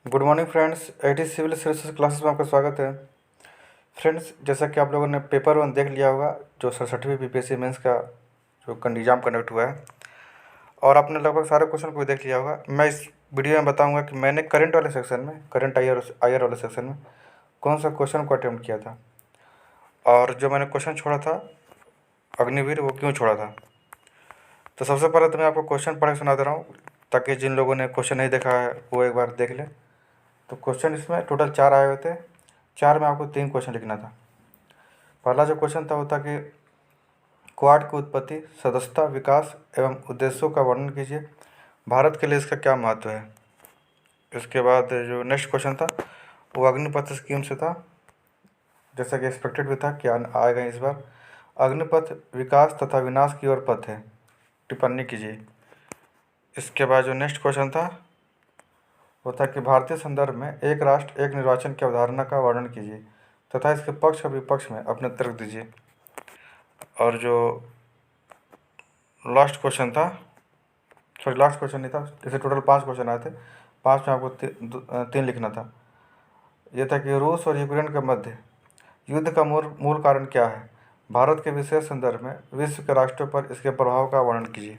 Good morning friends. IT civil services classes में आपका स्वागत है। फ्रेंड्स, जैसा कि आप लोगों ने पेपर 1 देख लिया होगा, जो 67वीं बीपीएससी मेंस का जो एग्जाम कंडक्ट हुआ है, और आपने लगभग सारे क्वेश्चन को भी देख लिया होगा। मैं इस वीडियो में बताऊंगा कि मैंने करंट वाले सेक्शन में, करंट आईआर वाले सेक्शन में कौन सा क्वेश्चन को अटैम्प्ट किया था, और जो मैंने क्वेश्चन छोड़ा था अग्निवीर, वो क्यों छोड़ा था। तो सबसे पहले तो मैं आपको क्वेश्चन पढ़ के सुना दे रहा हूँ, ताकि जिन लोगों ने क्वेश्चन नहीं देखा है वो एक बार देख लें। तो क्वेश्चन इसमें टोटल 4 आए हुए थे। 4 में आपको 3 क्वेश्चन लिखना था। पहला जो क्वेश्चन था वो था कि क्वाड की उत्पत्ति, सदस्यता, विकास एवं उद्देश्यों का वर्णन कीजिए। भारत के लिए इसका क्या महत्व है। इसके बाद जो नेक्स्ट क्वेश्चन था वो अग्निपथ स्कीम से था, जैसा कि एक्सपेक्टेड भी था कि आएगा इस बार। अग्निपथ विकास तथा विनाश की ओर पथ है, टिप्पणी कीजिए। इसके बाद जो नेक्स्ट क्वेश्चन था वो था कि भारतीय संदर्भ में एक राष्ट्र एक निर्वाचन की अवधारणा का वर्णन कीजिए तथा इसके पक्ष और विपक्ष में अपने तर्क दीजिए। और जो लास्ट क्वेश्चन था, सॉरी लास्ट क्वेश्चन नहीं था, जैसे टोटल 5 क्वेश्चन आए थे, 5 में आपको 3 लिखना था। यह था कि रूस और यूक्रेन के मध्य युद्ध का मूल मूल कारण क्या है। भारत के विशेष संदर्भ में विश्व के राष्ट्रों पर इसके प्रभाव का वर्णन कीजिए।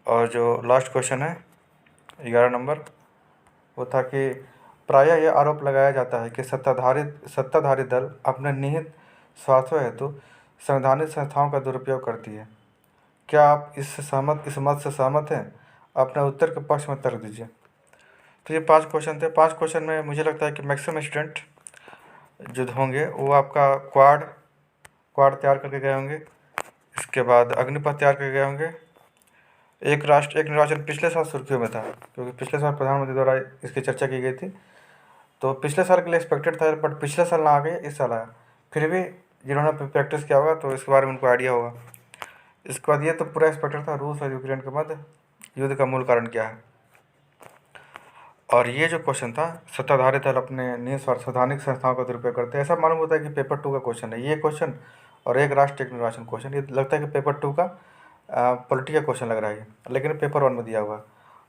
और जो लास्ट क्वेश्चन है 11 नंबर, वो था कि प्रायः यह आरोप लगाया जाता है कि सत्ताधारी दल अपने निहित स्वार्थों हेतु संवैधानिक संस्थाओं का दुरुपयोग करती है। क्या आप इस मत से सहमत हैं। अपने उत्तर के पक्ष में तर्क दीजिए। तो ये 5 क्वेश्चन थे। 5 क्वेश्चन में मुझे लगता है कि मैक्सिमम स्टूडेंट जो होंगे वो आपका क्वाड तैयार करके गए होंगे। इसके बाद अग्निपथ तैयार करके गए होंगे। एक राष्ट्र एक निर्वाचन पिछले साल सुर्खियों में था, क्योंकि पिछले साल प्रधानमंत्री द्वारा इसकी चर्चा की गई थी। तो पिछले साल के लिए एक्सपेक्टेड था, बट पिछले साल ना आ गए, इस साल आया। फिर भी जिन्होंने प्रैक्टिस किया होगा तो इसके बारे में उनको आइडिया होगा। इसके बाद ये तो पूरा एक्सपेक्टेड था, रूस और यूक्रेन के मध्य युद्ध का मूल कारण क्या है। और ये जो क्वेश्चन था, सत्ताधारी दल अपने निस्वार्थ संवैधानिक संस्थाओं का दुरुपयोग करते हैं, ऐसा मालूम होता है कि पेपर 2 का क्वेश्चन है ये क्वेश्चन। और एक राष्ट्र एक निर्वाचन क्वेश्चन, ये लगता है कि पेपर 2 का पॉलिटी का क्वेश्चन लग रहा है, लेकिन पेपर 1 में दिया हुआ।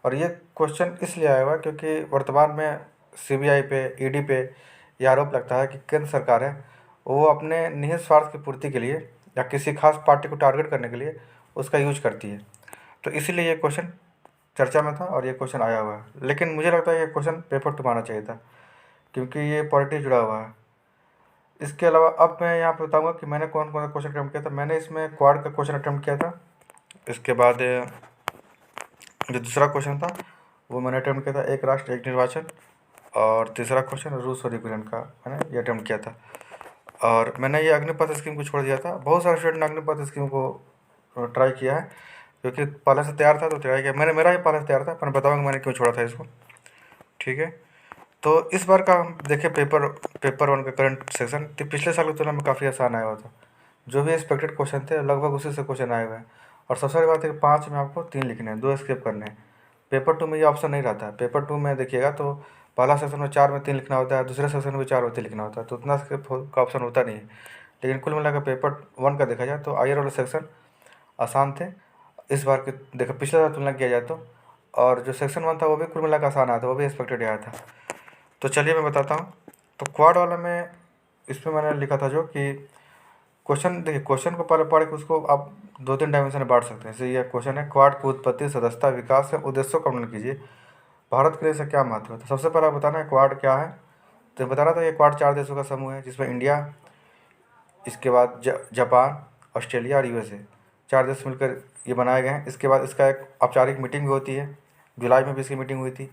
और ये क्वेश्चन इसलिए आया हुआ क्योंकि वर्तमान में सीबीआई पे, ईडी पे ये आरोप लगता है कि केंद्र सरकार है वो अपने निहित स्वार्थ की पूर्ति के लिए या किसी खास पार्टी को टारगेट करने के लिए उसका यूज करती है। तो इसीलिए ये क्वेश्चन चर्चा में था और ये क्वेश्चन आया हुआ है। लेकिन मुझे लगता है ये क्वेश्चन पेपर 2 आना चाहिए था, क्योंकि ये पॉलिटिक्स जुड़ा हुआ है। इसके अलावा अब मैं यहाँ पे बताऊँगा कि मैंने कौन कौन सा क्वेश्चन अटैम्प्ट किया था। मैंने इसमें क्वाड का क्वेश्चन अटैम्प्ट किया था। इसके बाद जो दूसरा क्वेश्चन था वो मैंने अटैम्प्ट किया था, एक राष्ट्र एक निर्वाचन। और तीसरा क्वेश्चन रूस और यूक्रेन का मैंने ये अटैम्प्ट किया था। और मैंने ये अग्निपथ स्कीम को छोड़ दिया था। बहुत सारे स्टूडेंट ने अग्निपथ स्कीम को ट्राई किया है, क्योंकि पहले से तैयार था तो ट्राई किया। मेरा ही पहले से तैयार था, पर मैं बताऊँगा मैंने क्यों छोड़ा था इसको। ठीक है, तो इस बार का हम देखें पेपर 1 का करंट सेक्शन, तो पिछले साल की तुलना में काफ़ी आसान आया हुआ था। जो भी एक्सपेक्टेड क्वेश्चन थे लगभग उसी से क्वेश्चन आए हुए हैं। और सबसे बड़ी बात है कि 5 में आपको 3 लिखने हैं, 2 स्किप करने हैं। पेपर 2 में ये ऑप्शन नहीं रहता है। पेपर 2 में देखिएगा तो पहला सेक्शन में 4 में 3 लिखना होता है, दूसरे सेक्शन में 4 में 3 लिखना होता है, तो उतना स्किप का ऑप्शन होता नहीं है। लेकिन कुल मिलाकर पेपर 1 का देखा जाए तो आईआर वाले सेक्शन आसान थे इस बार के, देखो पिछले साल तुलना किया जाए तो। और जो सेक्शन 1 था वो भी कुल मिलाकर आसान आया था, वो भी एक्सपेक्टेड आया था। तो चलिए मैं बताता हूँ। तो क्वाड वाला में इसमें मैंने लिखा था जो कि क्वेश्चन, देखिए क्वेश्चन को पहले पढ़ के उसको आप 2-3 डायमेंशन में बांट सकते हैं। जैसे ये क्वेश्चन है, क्वाड की उत्पत्ति, सदस्यता, विकास से उद्देश्यों का वर्णन कीजिए। भारत के लिए इसका क्या महत्व है। तो सबसे पहले बताना है क्वाड क्या है। तो बताना था ये क्वाड 4 देशों का समूह है, जिसमें इंडिया, इसके बाद जापान, ऑस्ट्रेलिया और यूएसए, 4 देश मिलकर ये बनाए गए हैं। इसके बाद इसका एक औपचारिक मीटिंग भी होती है। जुलाई में भी इसकी मीटिंग हुई थी।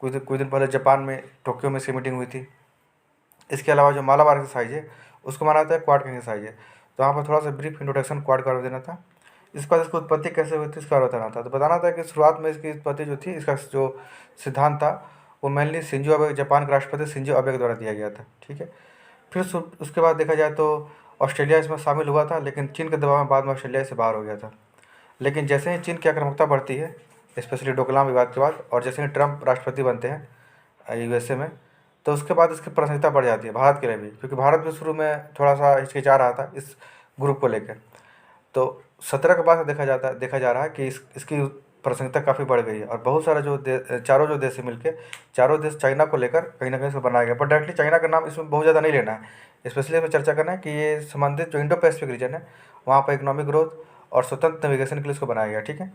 कुछ दिन पहले जापान में टोक्यो में इसकी मीटिंग हुई थी। इसके अलावा जो मालाबार एक्सरसाइज है उसको माना जाता है क्वाड का एक्सरसाइज है। तो यहाँ पर थोड़ा सा ब्रीफ इंट्रोडक्शन क्वाड का देना था। इसके बाद इसकी उत्पत्ति कैसे हुई थी इसका बताना था। तो बताना था कि शुरुआत में इसकी उत्पत्ति जो थी, इसका जो सिद्धांत था वो मेनली शिंजो अबे, जापान के राष्ट्रपति शिंजो अबे के द्वारा दिया गया था। ठीक है, फिर उसके बाद देखा जाए तो ऑस्ट्रेलिया इसमें शामिल हुआ था, लेकिन चीन के दबाव में बाद में ऑस्ट्रेलिया से बाहर हो गया था। लेकिन जैसे ही चीन की आक्रामकता बढ़ती है, स्पेशली डोकलाम विवाद के बाद, और जैसे ही ट्रंप राष्ट्रपति बनते हैं यूएसए में, तो उसके बाद इसकी प्राथमिकता बढ़ जाती है भारत के लिए भी, क्योंकि भारत भी शुरू में थोड़ा सा हिचकिचा रहा था इस ग्रुप को लेकर। तो 17 के बाद से देखा जा रहा है कि इसकी प्रासंगिकता काफ़ी बढ़ गई है। और बहुत सारा चारों जो देश है मिलके, चारों देश चाइना को लेकर कहीं ना कहीं इसको बनाया गया। पर डायरेक्टली चाइना का नाम इसमें बहुत ज़्यादा नहीं लेना है। स्पेशली इसमें चर्चा करना है कि ये संबंधित जो इंडो पैसिफिक रीजन है वहाँ पर इकोनॉमिक ग्रोथ और स्वतंत्र नेविगेशन के लिए इसको बनाया गया। ठीक है,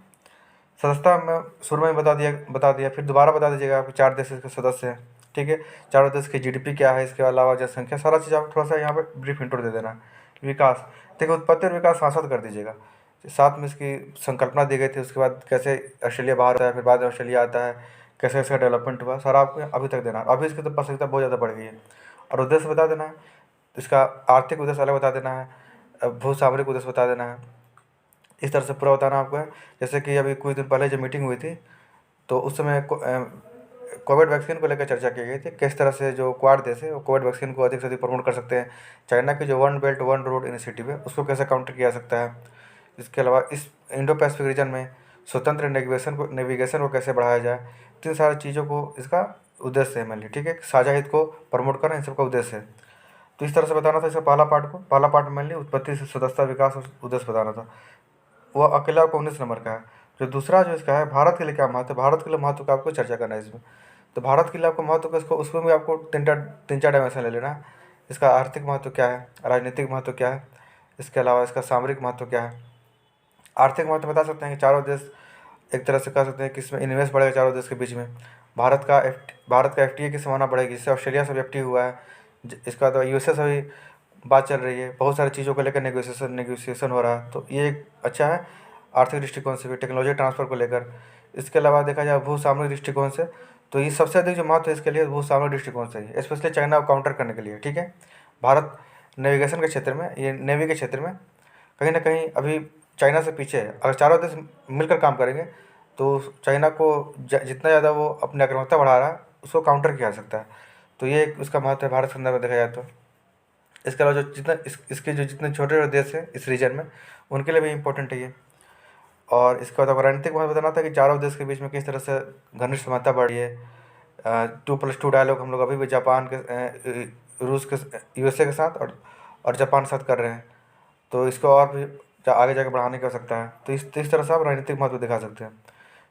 सदस्यता में शुरू में बता दिया, फिर दोबारा बता दीजिएगा आप 4 देश इसके सदस्य हैं। ठीक है, चारों देश की जीडीपी क्या है, इसके अलावा जनसंख्या, सारा चीज़ आप थोड़ा सा यहाँ पे ब्रीफ इंट्रो दे देना। विकास, देखिए उत्पत्ति और विकास साथ साथ कर दीजिएगा। साथ में इसकी संकल्पना दी गई थी, उसके बाद कैसे ऑस्ट्रेलिया बाहर होता है, फिर बाद में ऑस्ट्रेलिया आता है, कैसे इसका डेवलपमेंट हुआ, सारा आपको अभी तक देना। अभी इसकी तो प्रासंगिकता बहुत ज़्यादा बढ़ गई है। और उद्देश्य बता देना है, इसका आर्थिक उद्देश्य अलग बता देना है, भू सामरिक उद्देश्य बता देना है। इस तरह से पूरा बताना आपको है। जैसे कि अभी कुछ दिन पहले जब मीटिंग हुई थी तो उस समय कोविड वैक्सीन को लेकर चर्चा की गई थी, किस तरह से जो क्वाड देश है वो कोविड वैक्सीन को अधिक से अधिक प्रमोट कर सकते हैं। चाइना की जो one belt one road initiative है उसको कैसे काउंटर किया जा सकता है। इसके अलावा इस इंडो पैसिफिक रीजन में स्वतंत्र नेविगेशन को कैसे बढ़ाया जाए। तो इन सारी चीज़ों को इसका उद्देश्य है मेनली। ठीक है, साझा हित को प्रमोट करना इन सबका उद्देश्य है। तो इस तरह से बताना था इसका पहला पार्ट मेनली उत्पत्ति से सदस्यता विकास और उद्देश्य बताना था। वो अकेला आपको 19 नंबर का है। जो दूसरा जो इसका है भारत के लिए क्या महत्व है, भारत के लिए महत्व का आपको चर्चा करना है इसमें। तो भारत के लिए आपको महत्व का, इसको उसमें भी आपको तीन चार डायमेंशन ले लेना है। इसका आर्थिक महत्व क्या है, राजनीतिक महत्व क्या है, इसके अलावा इसका सामरिक महत्व क्या है। आर्थिक महत्व बता सकते हैं कि चारों देश एक तरह से कह सकते हैं कि इसमें इन्वेस्ट बढ़ेगा चारों देश के बीच में। भारत का FTA की संभावना बढ़ेगी, जिससे ऑस्ट्रेलिया से भी FTA हुआ है। इसका तो USA से भी बात चल रही है, बहुत सारी चीज़ों को लेकर नेगोशिएशन हो रहा है। तो ये एक अच्छा है आर्थिक दृष्टिकोण से भी, टेक्नोलॉजी ट्रांसफ़र को लेकर। इसके अलावा देखा जाए भू सामरिक दृष्टिकोण से, तो ये सबसे अधिक जो महत्व है इसके लिए भू सामरिक दृष्टिकोण से ही, स्पेशली चाइना को काउंटर करने के लिए। ठीक है, भारत नेविगेशन के क्षेत्र में, ये नेवी के क्षेत्र में कहीं ना कहीं अभी चाइना से पीछे है। अगर चारों देश मिलकर काम करेंगे तो चाइना को जितना ज़्यादा वो अपनी आक्रामकता बढ़ा रहा है उसको काउंटर किया जा सकता है। तो ये उसका महत्व है भारत के अंदर में देखा जाए तो। इसके अलावा जो इसके जो जितने छोटे छोटे देश हैं इस रीजन में उनके लिए भी इम्पोर्टेंट है ये। और इसके बाद रणनीतिक महत्व बताना था कि चारों देश के बीच में किस तरह से घनिष्ठ समझौता बढ़ी है। 2+2 डायलॉग हम लोग अभी भी जापान के, रूस के, USA के साथ और जापान के साथ कर रहे हैं। तो इसको और भी आगे जाकर बढ़ाने की आवश्यकता है। तो इस तरह से आप राजनीतिक महत्व दिखा सकते हैं।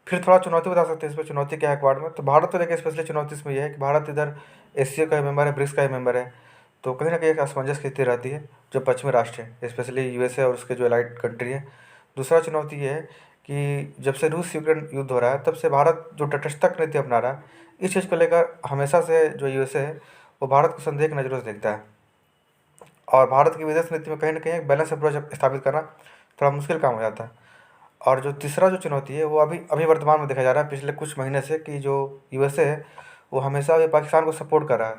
फिर थोड़ा चुनौती बता सकते हैं इसमें, चुनौती क्या है क्वाड में। तो भारत को लेकर स्पेशली चुनौती इसमें यह है कि भारत इधर एशिया का मेंबर है, ब्रिक्स का ही मेंबर है। तो कहीं ना कहीं एक असमंजस की स्थिति रहती है जो पश्चिमी राष्ट्र है, स्पेशली USA और उसके जो एलाइड कंट्री है। दूसरा चुनौती ये है कि जब से रूस यूक्रेन युद्ध हो रहा है तब से भारत जो तटस्थता नीति अपना रहा है, इस चीज़ को लेकर हमेशा से जो USA है वो भारत को संदेह की नज़रों से देखता है। और भारत की विदेश नीति में कहीं ना कहीं एक बैलेंस अप्रोच स्थापित करना थोड़ा मुश्किल काम हो जाता है। और जो तीसरा जो चुनौती है वो अभी वर्तमान में देखा जा रहा है पिछले कुछ महीने से, कि जो USA है वो हमेशा भी पाकिस्तान को सपोर्ट कर रहा है,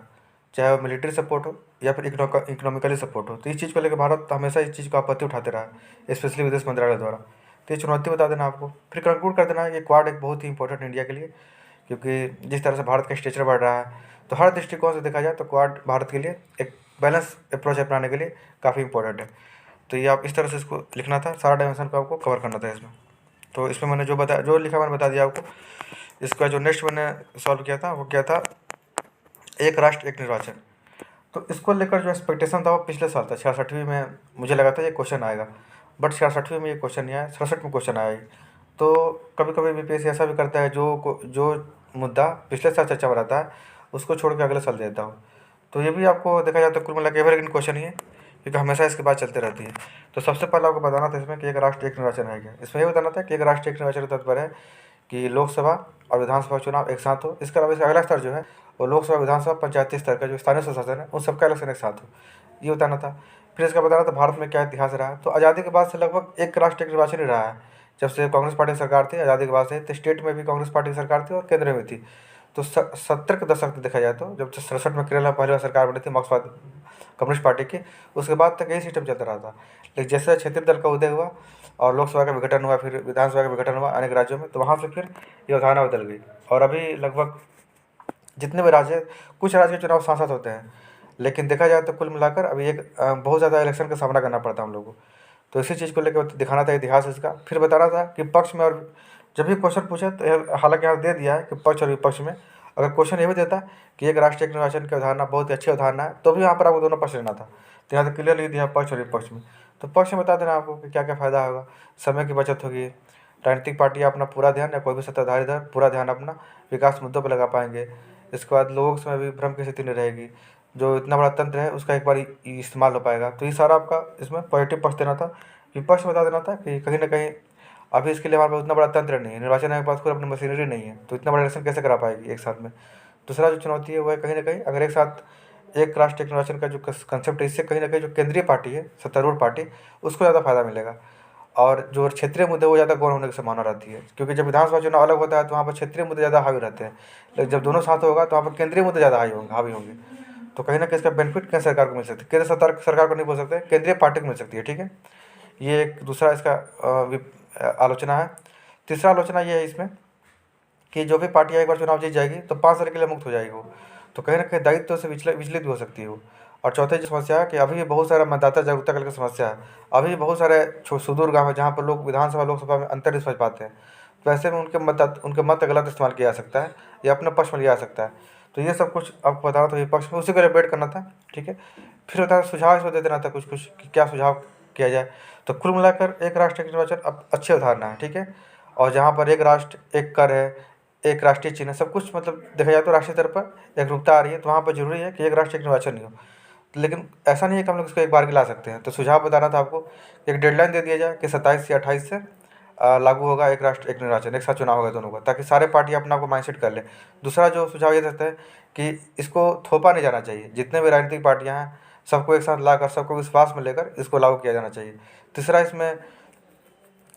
चाहे वो मिलिट्री सपोर्ट हो या फिर इकोनॉमिकली सपोर्ट हो। तो इस चीज़ को लेकर भारत हमेशा इस चीज़ को आपत्ति उठाते रहा है, स्पेशली विदेश मंत्रालय द्वारा। तो ये चुनौती बता देना आपको। फिर कंक्लूड कर देना है कि क्वाड एक बहुत ही इंपॉर्टेंट इंडिया के लिए, क्योंकि जिस तरह से भारत का स्टेचर बढ़ रहा है तो हर दृष्टिकोण से देखा जाए तो क्वाड भारत के लिए एक बैलेंस अप्रोच अपनाने के लिए काफ़ी इंपॉर्टेंट है। तो ये आप इस तरह से इसको लिखना था, सारा डायमेंशन को आपको कवर करना था इसमें। तो इसमें मैंने जो लिखा मैंने बता दिया आपको। इसका जो नेक्स्ट मैंने सॉल्व किया था वो क्या था, एक राष्ट्र एक निर्वाचन। तो इसको लेकर जो एक्सपेक्टेशन था वो पिछले साल था 66वीं में, मुझे लगा था ये क्वेश्चन आएगा, बट 66वीं में ये क्वेश्चन नहीं आया, 67 में क्वेश्चन आया। तो कभी कभी BPSC ऐसा भी करता है जो मुद्दा पिछले साल चर्चा में रहता है उसको छोड़ के अगले साल देता हूँ। तो ये भी आपको देखा जाए तो कुल मिला के एवरग्रीन क्वेश्चन ही है, क्योंकि हमेशा इसकी बात चलती रहती है। तो सबसे पहले आपको बताना था इसमें कि एक राष्ट्र एक निर्वाचन है क्या। इसमें ये बताना था कि एक राष्ट्र एक निर्वाचन का तात्पर्य है कि लोकसभा और विधानसभा चुनाव एक साथ हो। इसके अलावा इसका अगला स्तर जो है वो लोकसभा, विधानसभा, पंचायती स्तर का जो स्थानीय स्वशासन है उन सबका इलेक्शन एक साथ हो, ये बताना था। फिर इसका बताना था भारत में क्या इतिहास रहा है। तो आज़ादी के बाद से लगभग एक राष्ट्र एक निर्वाचन ही रहा है। जब से कांग्रेस पार्टी की सरकार थी आज़ादी के बाद से, तो स्टेट में भी कांग्रेस पार्टी की सरकार थी और केंद्र में थी। तो 70 के दशक में देखा जाए तो जब 67 में केरल में पहली बार सरकार बनी थी मार्क्सवादी कम्युनिस्ट पार्टी की, उसके बाद तक यही सिस्टम चलता रहा था। लेकिन जैसे क्षेत्रीय दल का उदय हुआ और लोकसभा का विघटन हुआ, फिर विधानसभा का विघटन हुआ अनेक राज्यों में, तो वहाँ से फिर ये अवधारणा बदल गई। और अभी लगभग जितने भी राज्य, कुछ राज्य के चुनाव साथ साथ होते हैं, लेकिन देखा जाए तो कुल मिलाकर अभी एक बहुत ज़्यादा इलेक्शन का सामना करना पड़ता है हम लोगों को। तो इसी चीज़ को लेकर दिखाना था इतिहास इसका। फिर बताना था कि पक्ष में, और जब भी क्वेश्चन पूछे तो हालांकि यहाँ दे दिया है कि पक्ष और विपक्ष में, अगर क्वेश्चन ये भी देता कि एक राष्ट्र एक निर्वाचन की अवधारणा बहुत ही अच्छी अवधारणा है, तो भी यहाँ पर आपको दोनों पक्ष लेना था। तो यहाँ तो क्लियरली दिया पक्ष और विपक्ष में। तो पक्ष में बता देना आपको कि क्या क्या फ़ायदा होगा, समय की बचत होगी, राजनीतिक पार्टियाँ अपना पूरा ध्यान या कोई भी सत्ताधारी दल पूरा ध्यान अपना विकास मुद्दों पर लगा पाएंगे। इसके बाद लोगों के समय भी भ्रम की स्थिति नहीं रहेगी, जो इतना बड़ा तंत्र है उसका एक बार इस्तेमाल हो पाएगा। तो ये सारा आपका इसमें पॉजिटिव पक्ष देना था। विपक्ष बता देना था कि कहीं ना कहीं अभी इसके लिए हमारे पास उतना बड़ा तंत्र नहीं है, निर्वाचन आयोग के पास कोई अपनी मशीनरी नहीं है, तो इतना बड़ा इलेक्शन कैसे करा पाएगी एक साथ में। दूसरा जो चुनौती है वो है कहीं ना कहीं अगर एक साथ एक राष्ट्र एक निर्वाचन का जो कंसेप्ट है, इससे कहीं ना कहीं जो केंद्रीय पार्टी है सत्तारूढ़ पार्टी, उसको ज़्यादा फायदा मिलेगा। और जो क्षेत्रीय मुद्दे वो ज़्यादा गौण होने की संभावना रहती है, क्योंकि जब विधानसभा चुनाव अलग होता है तो वहाँ पर क्षेत्रीय मुद्दे ज़्यादा हावी रहते हैं, लेकिन जब दोनों साथ होगा तो वहाँ पर केंद्रीय मुद्दे ज़्यादा हावी होंगे। तो कहीं ना कहीं इसका बेनिफिट केंद्र सरकार को मिल सकती है, केंद्र सरकार को नहीं बोल सकते, केंद्रीय पार्टी को मिल सकती है। ठीक है, ये एक दूसरा इसका आलोचना है। तीसरा आलोचना ये है इसमें कि जो भी पार्टी एक बार चुनाव जीत जाएगी तो 5 साल के लिए मुक्त हो जाएगी वो, तो कहीं ना कहीं दायित्व से विचलित भी हो सकती है वो। और चौथे जो समस्या है कि अभी भी बहुत सारा मतदाता जागरूकता करके समस्या है, अभी भी बहुत सारे सुदूर गाँव है जहाँ पर लोग विधानसभा लोकसभा में अंतर नहीं समझ पाते हैं, तो ऐसे में उनके मत का गलत इस्तेमाल किया जा सकता है या अपने पक्ष में लिया जा सकता है। तो ये सब कुछ आपको बताना था विपक्ष में, उसी को डिबेट करना था। ठीक है, फिर बताना सुझाव इसमें दे देना था कुछ कुछ कि क्या सुझाव किया जाए। तो कुल मिलाकर एक राष्ट्र एक निर्वाचन अब अच्छी अवधारणा है। ठीक है, और जहाँ पर एक राष्ट्र एक कर है, एक राष्ट्रीय चिन्ह है, सब कुछ मतलब देखा जाए तो राष्ट्रीय स्तर पर एकरूपता आ रही है, तो वहाँ पर जरूरी है कि एक राष्ट्र एक निर्वाचन नहीं हो। लेकिन ऐसा नहीं है कि हम लोग इसको एक बार के ला सकते हैं। तो सुझाव बताना था आपको, एक डेडलाइन दे दिया जाए कि 27 या 28 से लागू होगा एक राष्ट्र एक निर्वाचन, एक साथ चुनाव होगा दोनों का, ताकि सारे पार्टी अपना आपको माइंडसेट कर ले। दूसरा जो सुझाव ये देता है कि इसको थोपा नहीं जाना चाहिए, जितने भी राजनीतिक पार्टियाँ हैं सबको एक साथ लाकर सबको विश्वास में लेकर इसको लागू किया जाना चाहिए। तीसरा इसमें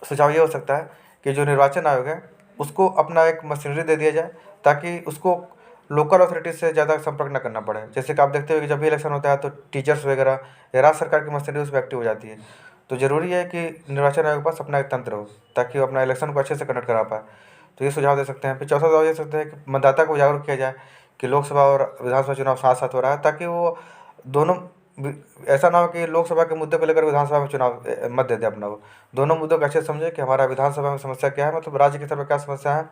सुझाव ये हो सकता है कि जो निर्वाचन आयोग है उसको अपना एक मशीनरी दे दिया जाए, ताकि उसको लोकल अथॉरिटी से ज़्यादा संपर्क न करना पड़े। जैसे कि आप देखते हो कि जब भी इलेक्शन होता है तो टीचर्स वगैरह या राज्य सरकार की मशीनरी उसमें एक्टिव हो जाती है। तो ज़रूरी है कि निर्वाचन आयोग के पास अपना एक तंत्र हो, ताकि वो अपना इलेक्शन को अच्छे से कंडक्ट करा पाए। तो ये सुझाव दे सकते हैं। फिर चौथा सुझाव दे सकते हैं कि मतदाता को जागरूक किया जाए कि लोकसभा और विधानसभा चुनाव साथ साथ हो रहा है, ताकि वो दोनों ऐसा ना हो कि लोकसभा के मुद्दे को लेकर विधानसभा में चुनाव मत दे दे अपना, वो दोनों मुद्दों को अच्छे से समझे कि हमारा विधानसभा में समस्या क्या है, मतलब राज्य के स्तर पर क्या समस्या है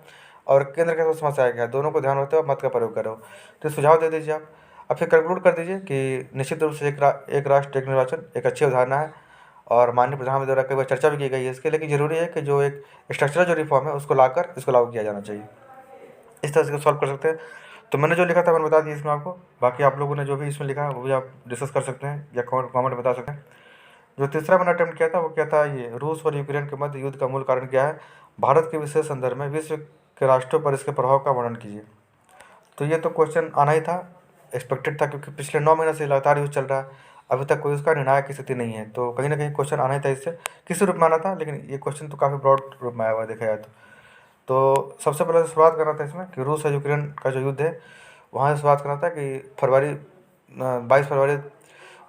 और केंद्र के स्तर पर समस्या क्या है, दोनों को ध्यान रखते हुए मत का प्रयोग करो। तो सुझाव दे दीजिए आप। अब फिर कंक्लूड कर दीजिए कि निश्चित रूप से एक राष्ट्र एक निर्वाचन एक अच्छी अवधारणा है, और माननीय प्रधानमंत्री द्वारा कई बार चर्चा भी की गई है इसके, लेकिन ज़रूरी है कि जो एक स्ट्रक्चरल जो रिफॉर्म है उसको लाकर इसको लागू किया जाना चाहिए। इस तरह से सॉल्व कर सकते हैं। तो मैंने जो लिखा था मैंने बता दिया इसमें आपको, बाकी आप लोगों ने जो भी इसमें लिखा है वो भी आप डिस्कस कर सकते हैं या कमेंट में बता सकते हैं। जो तीसरा मैंने अटेम्प्ट किया था वो क्या था, ये रूस और यूक्रेन के मध्य युद्ध का मूल कारण क्या है, भारत के विशेष संदर्भ में विश्व के राष्ट्रों पर इसके प्रभाव का वर्णन कीजिए। तो ये तो क्वेश्चन आना ही था, एक्सपेक्टेड था, क्योंकि पिछले 9 महीने से लगातार युद्ध चल रहा है, अभी तक कोई उसका निर्णायक स्थिति नहीं है, तो कहीं ना कहीं क्वेश्चन आना ही था इससे, किसी रूप में आना था, लेकिन ये क्वेश्चन तो काफ़ी ब्रॉड रूप में आया हुआ है देखा जाए तो सबसे पहले शुरुआत करना था इसमें कि रूस और यूक्रेन का जो युद्ध है वहाँ से शुरुआत करना था कि 22 फरवरी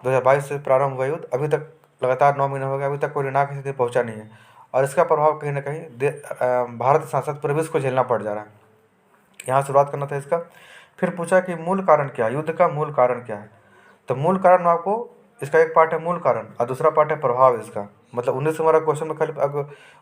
2022 से प्रारंभ हुआ युद्ध, अभी तक लगातार 9 महीने हो गए, अभी तक कोई निर्णायक स्थिति पहुँचा नहीं है, और इसका प्रभाव कहीं ना कहीं भारत के साथ साथ पूरे विश्व को झेलना पड़ जा रहा है। यहाँ शुरुआत करना था इसका। फिर पूछा कि मूल कारण क्या है, युद्ध का मूल कारण क्या है। तो मूल कारण में आपको इसका एक पार्ट है मूल कारण और दूसरा पार्ट है प्रभाव इसका, मतलब 19 नंबर का क्वेश्चन में खाली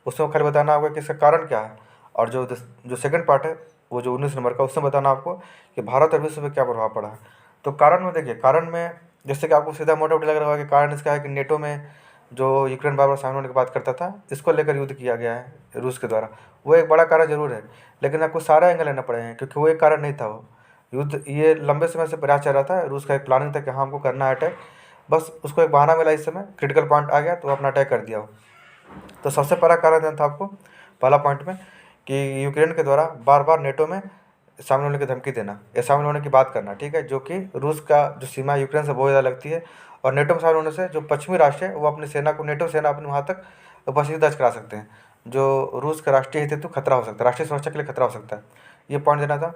उसमें खाली बताना होगा कि इसका कारण क्या है, और जो सेकंड पार्ट है वो जो 19 नंबर का उसमें बताना आपको कि भारत और विश्व में क्या प्रभाव पड़ा है। तो कारण में देखिए, कारण में जैसे कि आपको सीधा मोटा मोटी लग रहा होगा कि कारण इसका है कि नेटो में जो यूक्रेन बार बार सामने होने की बात करता था, इसको लेकर युद्ध किया गया है रूस के द्वारा, वो एक बड़ा कारण जरूर है, लेकिन आपको सारा एंगल लेना पड़े हैं, क्योंकि वो एक कारण नहीं था। वो युद्ध ये लंबे समय से प्रयास चल रहा था, रूस का एक प्लानिंग था कि हाँ हमको करना है अटैक, बस उसको एक बहाना मिला, इस समय क्रिटिकल पॉइंट आ गया तो अपना अटैक कर दिया वो। तो सबसे पहला कारण था आपको पहला पॉइंट में कि यूक्रेन के द्वारा बार बार नेटो में शामिल होने की धमकी देना या शामिल होने की बात करना, ठीक है, जो कि रूस का जो सीमा है यूक्रेन से बहुत ज़्यादा लगती है, और नेटो में शामिल होने से जो पश्चिमी राष्ट्र है वो अपनी सेना को, नेटो सेना अपने वहाँ तक उपस्थिति दर्ज करा सकते हैं, जो रूस का राष्ट्रीय हित हेतु खतरा हो सकता है, राष्ट्रीय सुरक्षा के लिए खतरा हो सकता है। ये पॉइंट देना था।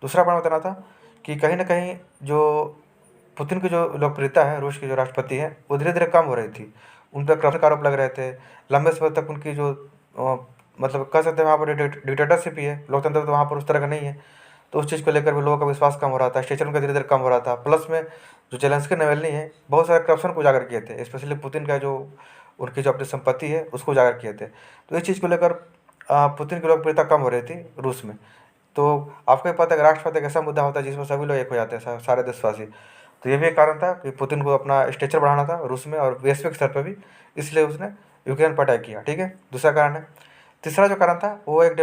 दूसरा पॉइंट बताना था कि कहीं ना कहीं जो पुतिन की जो लोकप्रियता है, रूस के जो राष्ट्रपति हैं, वो धीरे धीरे कम हो रही थी, उन पर करप्शन का आरोप लग रहे थे, लंबे समय तक उनकी जो मतलब कह सकते हैं वहाँ पर डिक्टेटरशिप ही है, लोकतंत्र तो वहाँ पर उस तरह का नहीं है, तो उस चीज़ को लेकर भी लोगों का विश्वास कम हो रहा था, स्टेचर उनका धीरे धीरे कम हो रहा था। प्लस में जो जेलेंस्की नवेल्नी है बहुत सारे करप्शन को उजागर किए थे, स्पेशली पुतिन का जो उनकी जो अपनी संपत्ति है उसको उजागर किए थे, तो इस चीज़ को लेकर पुतिन की लोकप्रियता कम हो रही थी रूस में। तो आपको भी पता है कि राष्ट्रपति एक ऐसा मुद्दा होता है जिसमें सभी लोग एक हो जाते हैं, सारे देशवासी। तो ये भी एक कारण था कि पुतिन को अपना स्टेचर बढ़ाना था रूस में और वैश्विक स्तर पर भी, इसलिए उसने यूक्रेन पर अटैक किया, ठीक है, दूसरा कारण है। तीसरा जो कारण था वो एक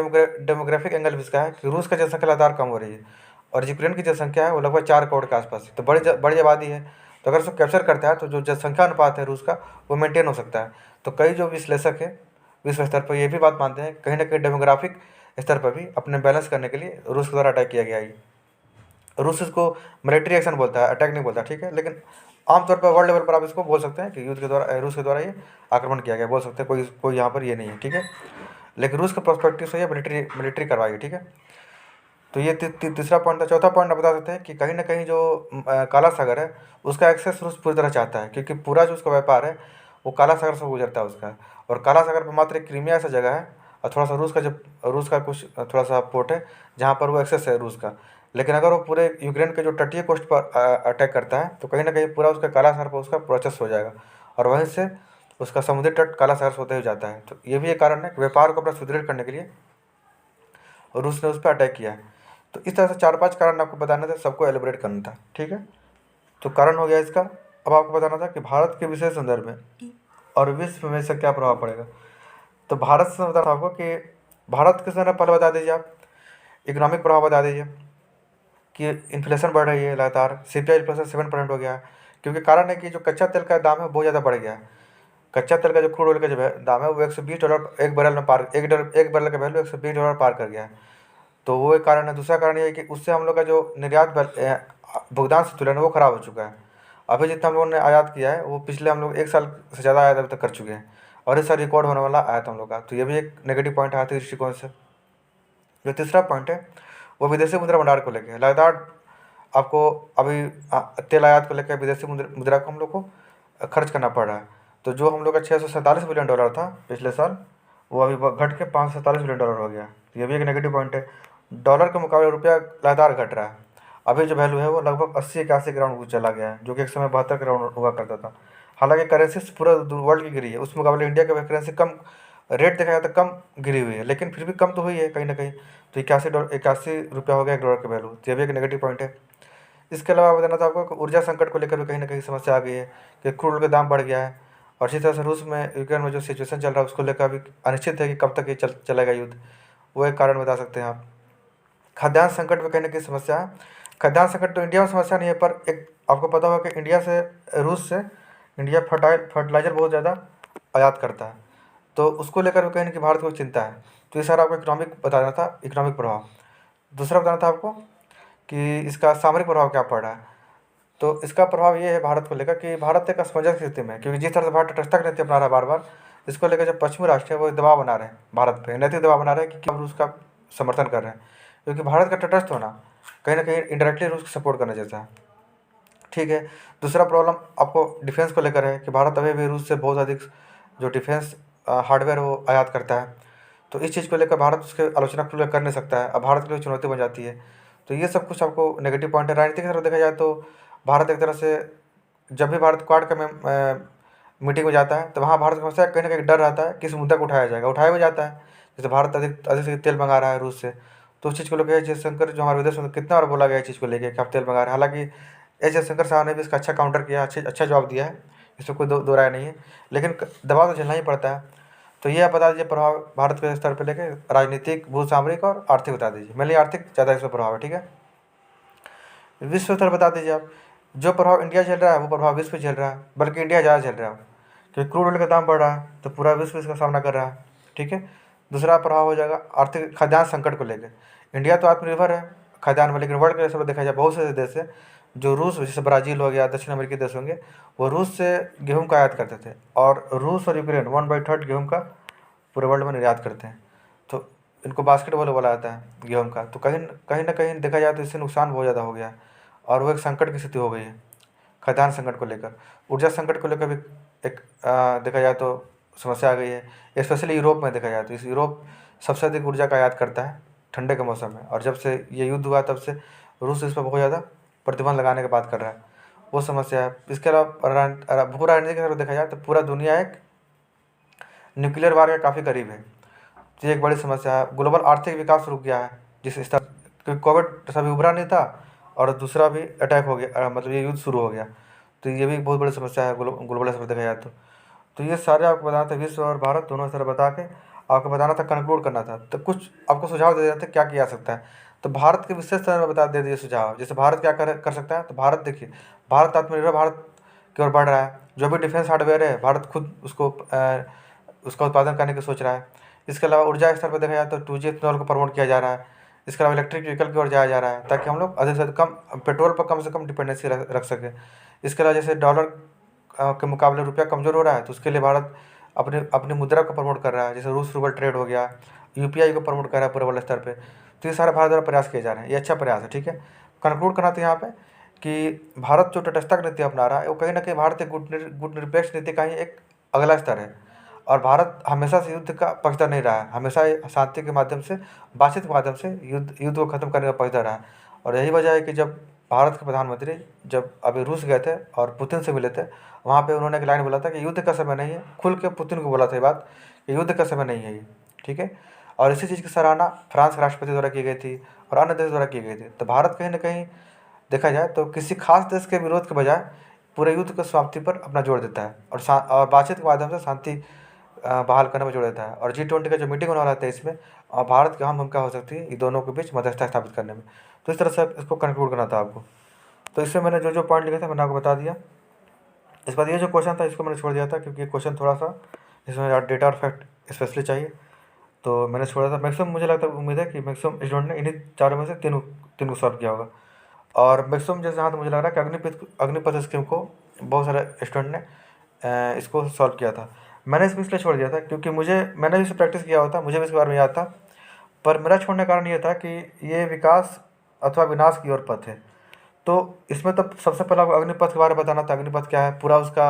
डेमोग्राफिक एंगल भी इसका है कि रूस का जनसंख्या लगातार कम हो रही है और यूक्रेन की जनसंख्या है वो लगभग 4 करोड़ के आसपास है। तो बड़ी आबादी है, तो अगर उसको कैप्चर करता है तो जो जनसंख्या अनुपात है रूस का वो मेंटेन हो सकता है। तो कई जो विश्लेषक है विश्व स्तर पर ये भी बात मानते हैं कहीं ना कहीं डेमोग्राफिक स्तर पर भी अपने बैलेंस करने के लिए रूस के द्वारा अटैक किया गया है। रूस इसको मिलिट्री एक्शन बोलता है, अटैक नहीं बोलता, ठीक है। लेकिन आमतौर पर वर्ल्ड लेवल पर आप इसको बोल सकते हैं कि युद्ध के द्वारा रूस के द्वारा ये आक्रमण किया गया, बोल सकते हैं। कोई कोई यहाँ पर ये नहीं है, ठीक है। लेकिन रूस के पर्सपेक्टिव से ये मिलिट्री मिलिट्री करवाई, ठीक है। तो ये तीसरा पॉइंट था। चौथा पॉइंट आप बता सकते हैं कि कहीं ना कहीं जो काला सागर है उसका एक्सेस रूस पूरी तरह चाहता है, क्योंकि पूरा जो उसका व्यापार है वो काला सागर से गुजरता है उसका। और काला सागर पर मात्र एक क्रीमिया ऐसा जगह है और थोड़ा सा रूस का कुछ थोड़ा सा पोर्ट है जहाँ पर वो एक्सेस है रूस का। लेकिन अगर वो पूरे यूक्रेन के जो तटीय कोस्ट पर अटैक करता है तो कहीं ना कहीं पूरा उसका काला सागर पर उसका प्रोसेस हो जाएगा और वहीं से उसका समुद्री तट काला सागर से होते हुए जाता है। तो ये भी एक कारण है कि व्यापार को अपना सुदृढ़ करने के लिए रूस ने उस पर अटैक किया है। तो इस तरह से 4-5 कारण आपको बताना था, सबको एलिब्रेट करना था, ठीक है। तो कारण हो गया इसका। अब आपको बताना था कि भारत के विशेष संदर्भ में और विश्व में इसका क्या प्रभाव पड़ेगा। तो भारत से बताना था आपको कि भारत के संदर्भ पहले बता दीजिए आप, इकोनॉमिक प्रभाव बता दीजिए कि इन्फ्लेशन बढ़ रही है लगातार, CPI इन्फ्लेशन 7% हो गया है, क्योंकि कारण है कि जो कच्चा तेल का दाम है बहुत ज़्यादा बढ़ गया है। कच्चा तेल का जो क्रूड ऑयल का जो दाम है वो $120 एक बैरल में पार, एक बैरल का वैल्यू $120 पार कर गया है। तो वो एक कारण है। दूसरा कारण ये है कि उससे हम लोग का जो निर्यात भुगतान संतुलन है वो खराब हो चुका है। अभी जितना हम लोगों ने आयात किया है वो पिछले हम लोग 1 साल से ज़्यादा आयात अभी तक कर चुके हैं और इस साल रिकॉर्ड होने वाला आयात हम लोग का। तो ये भी एक नेगेटिव पॉइंट है आर्थिक दृष्टिकोण से। जो तीसरा पॉइंट है वो विदेशी मुद्रा भंडार को लेकर लगातार आपको अभी तेल आयात को लेकर विदेशी मुद्रा को हम लोग को खर्च करना पड़ रहा है। तो जो हम लोग का $647 बिलियन था पिछले साल वो अभी घट के $547 बिलियन हो गया। तो ये भी एक नेगेटिव पॉइंट है। डॉलर के मुकाबले रुपया लगातार घट रहा है। अभी जो वैल्यू है वो लगभग 80-81 के राउंड चला गया है, जो कि एक समय 72 के राउंड हुआ करता था। हालांकि करेंसी पूरा वर्ल्ड की गिरी है, उस मुकाबले इंडिया की करेंसी कम रेट देखा जाए तो कम गिरी हुई है, लेकिन फिर भी कम तो हुई है कहीं ना कहीं। तो 81 रुपया हो गया $1 का वैल्यू। तो ये भी एक नेगेटिव पॉइंट है। इसके अलावा बताना था आपको कि ऊर्जा संकट को लेकर भी कहीं ना कहीं समस्या आ गई है कि क्रूड ऑयल का दाम बढ़ गया है और इसी तरह से रूस में यूक्रेन में जो सिचुएशन चल रहा है उसको लेकर भी अनिश्चित है कि कब तक ये चलेगा युद्ध, वो एक कारण बता सकते हैं आप। खाद्यान्न संकट में कहीं ना कहीं समस्या है। खाद्यान्न संकट तो इंडिया में समस्या नहीं है, पर एक आपको पता होगा कि रूस से इंडिया फर्टिलाइज़र बहुत ज़्यादा आयात करता है, तो उसको लेकर भी कहीं ना कहीं भारत को चिंता है। तो ये सारा आपको इकोनॉमिक बताना था, इकोनॉमिक प्रभाव। दूसरा बताना था आपको कि इसका सामरिक प्रभाव क्या पड़ रहा है। तो इसका प्रभाव ये है भारत को लेकर कि भारत एक असमंजस की स्थिति में है, क्योंकि जिस तरह से भारत तटस्थता नीति अपना रहा है बार बार, इसको लेकर जो पश्चिमी राष्ट्र है वो दबाव बना रहे हैं भारत पे, नैतिक दबाव बना रहे हैं कि क्या रूस का समर्थन कर रहे हैं, क्योंकि भारत का तटस्थ होना कहीं ना कहीं इंडायरेक्टली रूस को सपोर्ट करना जैसा है, ठीक है। दूसरा प्रॉब्लम आपको डिफेंस को लेकर है कि भारत अभी भी रूस से बहुत अधिक जो डिफेंस हार्डवेयर वो आयात करता है। तो इस चीज़ को लेकर भारत उसके आलोचना खुलकर कर नहीं सकता है, अब भारत के लिए चुनौती बन जाती है। तो ये सब कुछ आपको नेगेटिव पॉइंट है। राजनीति की तरफ देखा जाए तो भारत एक तरह से जब भी भारत क्वाड का मीटिंग में जाता है तो वहाँ भारत को हमेशा कहीं ना कहीं डर रहता है कि इस मुद्दा को उठाया जाएगा, उठाया भी जाता है। जैसे भारत अधिक अधिक से तेल मंगा रहा है रूस से, तो उस चीज़ को लेकर जयशंकर जो हमारे विदेश में कितना बार बोला गया इस चीज़ को लेकर कि आप तेल मंगा रहे हैं। हालांकि जयशंकर साहब ने भी इसका अच्छा काउंटर किया, अच्छा जवाब दिया है, इसमें कोई दो राय नहीं है, लेकिन दबाव तो झेलना ही पड़ता है। तो ये आप बता दीजिए प्रभाव भारत के स्तर पर लेके राजनीतिक, भू सामरिक और आर्थिक बता दीजिए। मेनली आर्थिक ज़्यादा इसमें प्रभाव है, ठीक है। विश्व स्तर बता दीजिए आप, जो प्रभाव इंडिया झेल रहा है वो प्रभाव विश्व झेल रहा है, बल्कि इंडिया ज़्यादा झेल रहा है, क्योंकि क्रूड ऑयल का दाम बढ़ रहा है तो पूरा विश्व इसका सामना कर रहा है, ठीक है। दूसरा प्रभाव हो जाएगा आर्थिक खाद्यान्न संकट को लेकर। इंडिया तो आत्मनिर्भर है खाद्यान्न में, लेकिन वर्ल्ड के हिसाब से देखा जाए बहुत से देश है जो रूस, जैसे ब्राज़ील हो गया, दक्षिण अमेरिकी देश होंगे, वो रूस से गेहूँ का आयात करते थे और रूस और यूक्रेन 1/3 गेहूँ का पूरे वर्ल्ड में निर्यात करते हैं। तो इनको बास्केटबॉल बोला जाता है गेहूँ का। तो कहीं कहीं ना कहीं देखा जाए तो इससे नुकसान बहुत ज़्यादा हो गया है और वो एक संकट की स्थिति हो गई है खाद्यान्न संकट को लेकर। ऊर्जा संकट को लेकर भी एक देखा जाए तो समस्या आ गई है, स्पेशली यूरोप में देखा जाए तो। इस यूरोप सबसे अधिक ऊर्जा का आयात करता है ठंडे के मौसम में, और जब से ये युद्ध हुआ तब से रूस इस पर बहुत ज़्यादा प्रतिबंध लगाने की बात कर रहा है, वो समस्या है। इसके अलावा भू राजनीति की तरफ देखा जाए तो पूरा दुनिया एक न्यूक्लियर वार के काफ़ी करीब है, तो ये एक बड़ी समस्या है। ग्लोबल आर्थिक विकास रुक गया है जिस स्तर, क्योंकि कोविड सभी उभरा नहीं था और दूसरा भी अटैक हो गया, मतलब ये युद्ध शुरू हो गया। तो ये भी एक बहुत बड़ी समस्या है ग्लोबल स्तर पर देखा जाए तो। ये सारे आपको बताते हैं विश्व और भारत दोनों स्तर बता के आपको बताना था, कंक्लूड करना था, तो कुछ आपको सुझाव दे देते क्या किया जा सकता है। तो भारत के विशेष तरह में बता दे दिए सुझाव, जैसे भारत क्या कर सकता है। तो भारत देखिए, भारत आत्मनिर्भर भारत की ओर बढ़ रहा है। जो भी डिफेंस हार्डवेयर है, भारत खुद उसका उत्पादन करने की सोच रहा है। इसके अलावा ऊर्जा स्तर पर देखा जाए तो 2G इथेनॉल को प्रमोट किया जा रहा है। इसके अलावा इलेक्ट्रिक व्हीकल की ओर जाया जा रहा है, ताकि हम लोग अधिक से अधिक कम पेट्रोल पर कम से कम डिपेंडेंसी रख सकें। इसके अलावा जैसे डॉलर के मुकाबले रुपया कमज़ोर हो रहा है, तो उसके लिए भारत अपनी अपनी मुद्रा को प्रमोट कर रहा है, जैसे रूस रूबल ट्रेड हो गया, UPI को प्रमोट कर रहा है पूरे वर्ल्ड स्तर पे। तो ये सारे भारत द्वारा प्रयास किए जा रहे हैं, ये अच्छा प्रयास है, ठीक है। कंक्लूड करना था यहाँ पे कि भारत जो तटस्थता नीति अपना रहा है, वो कहीं ना कहीं भारतीय गुटनिरपेक्ष नीति का ही एक अगला स्तर है। और भारत हमेशा से युद्ध का पक्षधर नहीं रहा है, हमेशा शांति के माध्यम से, बातचीत के माध्यम से युद्ध को खत्म करने का पक्षधर रहा है। और यही वजह है कि जब भारत के प्रधानमंत्री जब अभी रूस गए थे और पुतिन से मिले थे, वहाँ पे उन्होंने एक लाइन बोला था कि युद्ध का समय नहीं है। खुल के पुतिन को बोला था ये बात कि युद्ध का समय नहीं है ये, ठीक है। और इसी चीज़ की सराहना फ्रांस के राष्ट्रपति द्वारा की गई थी और अन्य देश द्वारा की गई थी। तो भारत कहीं ना कहीं देखा जाए तो किसी खास देश के विरोध के बजाय पूरे युद्ध की समाप्ति पर अपना जोर देता है, और बातचीत के माध्यम से शांति बहाल करने में जोड़ देता है। और G20 का जो मीटिंग होने वाला है 23 में, भारत की अहम भूमिका हो सकती है ये दोनों के बीच मध्यस्थता स्थापित करने में। तो इस तरह से इसको कंक्लूड करना था आपको। तो इससे मैंने जो जो पॉइंट लिखे थे मैंने आपको बता दिया। इस बाद ये जो क्वेश्चन था इसको मैंने छोड़ दिया था, क्योंकि ये क्वेश्चन थोड़ा सा इसमें डेटा और फैक्ट स्पेशली चाहिए, तो मैंने छोड़ा था। मैक्सिमम मुझे लगता है, उम्मीद है कि मैक्सिमम स्टूडेंट ने इन्हीं चारों में से तीन को सॉल्व किया होगा। और मैक्सिमम जैसे जहाँ तो मुझे लग रहा है कि अग्निपथ स्कीम को बहुत सारे स्टूडेंट ने इसको सॉल्व किया था। मैंने इसको इसलिए छोड़ दिया था क्योंकि मैंने भी इसे प्रैक्टिस किया हुआ था, मुझे भी इसके बारे में याद था। पर मेरा छोड़ने का कारण ये था कि ये विकास अथवा विनाश की ओर पथ है। तो इसमें तो सबसे पहले आपको अग्निपथ के बारे में बताना था, अग्निपथ क्या है, पूरा उसका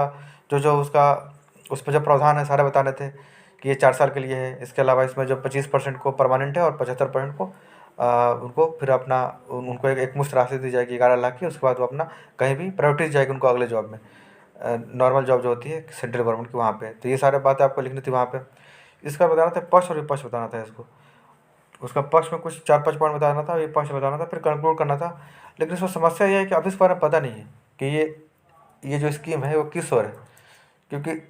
जो उसका उस पर जो प्रावधान है सारे बताने थे कि ये 4 साल के लिए है। इसके अलावा इसमें जो 25% को परमानेंट है और 75% को उनको फिर अपना उनको एक मुश्त राशि दी जाएगी 11 लाख की। उसके बाद वो अपना कहीं भी प्रायोरिटीज जाएगी उनको अगले जॉब में, नॉर्मल जॉब जो होती है सेंट्रल गवर्नमेंट की, वहाँ पे। तो ये सारे बातें आपको लिखनी थी वहाँ पे। इसका बताना था पक्ष और विपक्ष बताना था इसको। उसका पक्ष में कुछ 4-5 पॉइंट बताना था, विपक्ष बताना था, फिर कंक्लूड करना था। लेकिन इसमें समस्या ये है कि अभी इस बारे में पता नहीं है कि ये जो स्कीम है वो किस ओर है, क्योंकि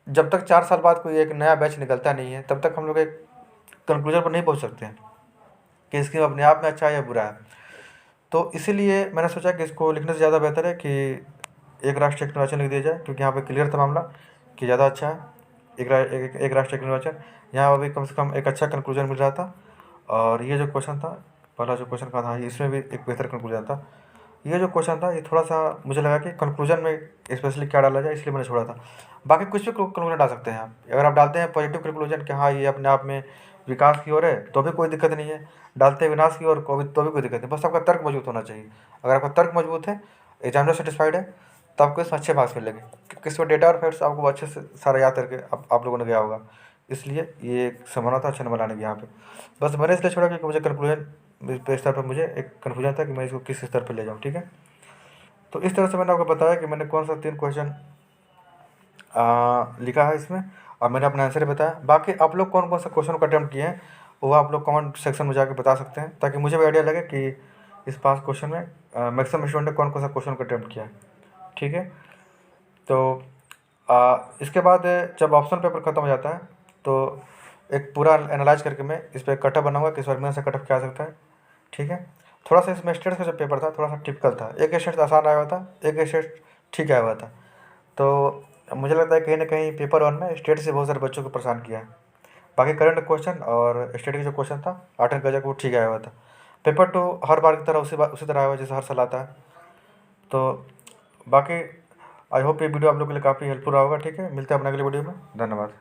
जब तक 4 साल बाद कोई एक नया बैच निकलता नहीं है तब तक हम लोग एक कंक्लूजन पर नहीं पहुँच सकते हैं कि स्कीम अपने आप में अच्छा है या बुरा है। तो इसीलिए मैंने सोचा कि इसको लिखने से ज़्यादा बेहतर है कि एक राष्ट्र एक निर्वाचन लिख दिया जाए, क्योंकि यहाँ पे क्लियर था मामला कि ज़्यादा अच्छा है एक राष्ट्र एक निर्वाचन। यहाँ अभी कम से कम एक अच्छा कंक्लूजन मिल रहा था। और ये जो क्वेश्चन था, पहला जो क्वेश्चन का था, इसमें भी एक बेहतर कंक्लूजन था। ये जो क्वेश्चन था ये थोड़ा सा मुझे लगा कि कंक्लूजन में स्पेशली क्या डाला जाए, इसलिए मैंने छोड़ा था। बाकी कुछ भी कंक्लूजन डाल सकते हैं आप। अगर आप डालते हैं पॉजिटिव कंक्लूजन कि हाँ ये अपने आप में विकास की ओर है, तो भी कोई दिक्कत नहीं है। डालते हैं विनाश की ओर तो भी कोई दिक्कत नहीं, बस आपका तर्क मजबूत होना चाहिए। अगर आपका तर्क मजबूत है, एग्जामिनर सेटिस्फाइड है, तो आपको इसमें अच्छे मार्क्स मिलेंगे, क्योंकि इसमें डेटा और फैक्ट्स आपको अच्छे से सारा याद करके आप लोगों ने गया होगा। इसलिए ये एक संभावना था अच्छा नंबर लाने की यहाँ पे। बस मैंने इसलिए छोड़ा क्योंकि मुझे कंक्लूजन स्तर पर मुझे एक कन्फ्यूजन था कि मैं इसको किस स्तर पर ले जाऊँ, ठीक है। तो इस तरह से मैंने आपको बताया कि मैंने कौन सा 3 क्वेश्चन लिखा है इसमें, और मैंने अपना आंसर बताया। बाकी आप लोग कौन कौन सा क्वेश्चन को अटैम्प्ट किए हैं वो आप लोग कमेंट सेक्शन में जाकर बता सकते हैं, ताकि मुझे भी आइडिया लगे कि इस 5 क्वेश्चन में मैक्सिमम स्टूडेंट ने कौन कौन सा क्वेश्चन को अटैम्प्ट किया है, ठीक है। तो इसके बाद जब ऑप्शन पेपर ख़त्म हो जाता है तो एक पूरा एनालाइज करके मैं इस पर कटअप बनाऊंगा कि इस बार में से कटअप क्या आ सकता है, ठीक है। थोड़ा सा इसमें स्टेट्स का जो पेपर था थोड़ा सा टिपिकल था, एक स्टेट आसान आया हुआ था, एक स्टेट ठीक आया हुआ था। तो मुझे लगता है कहीं ना कहीं पेपर 1 में स्टेट से बहुत सारे बच्चों को परेशान किया है। बाकी करंट क्वेश्चन और स्टेट का जो क्वेश्चन था 8 अंक का वो ठीक आया हुआ था। पेपर 2 हर बार की तरह उसी तरह आया हुआ जैसे हर साल आता है। तो बाकी आई होप ये वीडियो आप लोग के लिए काफ़ी हेल्पफुल रहा होगा, ठीक है। मिलते हैं अपने अगले वीडियो में, धन्यवाद।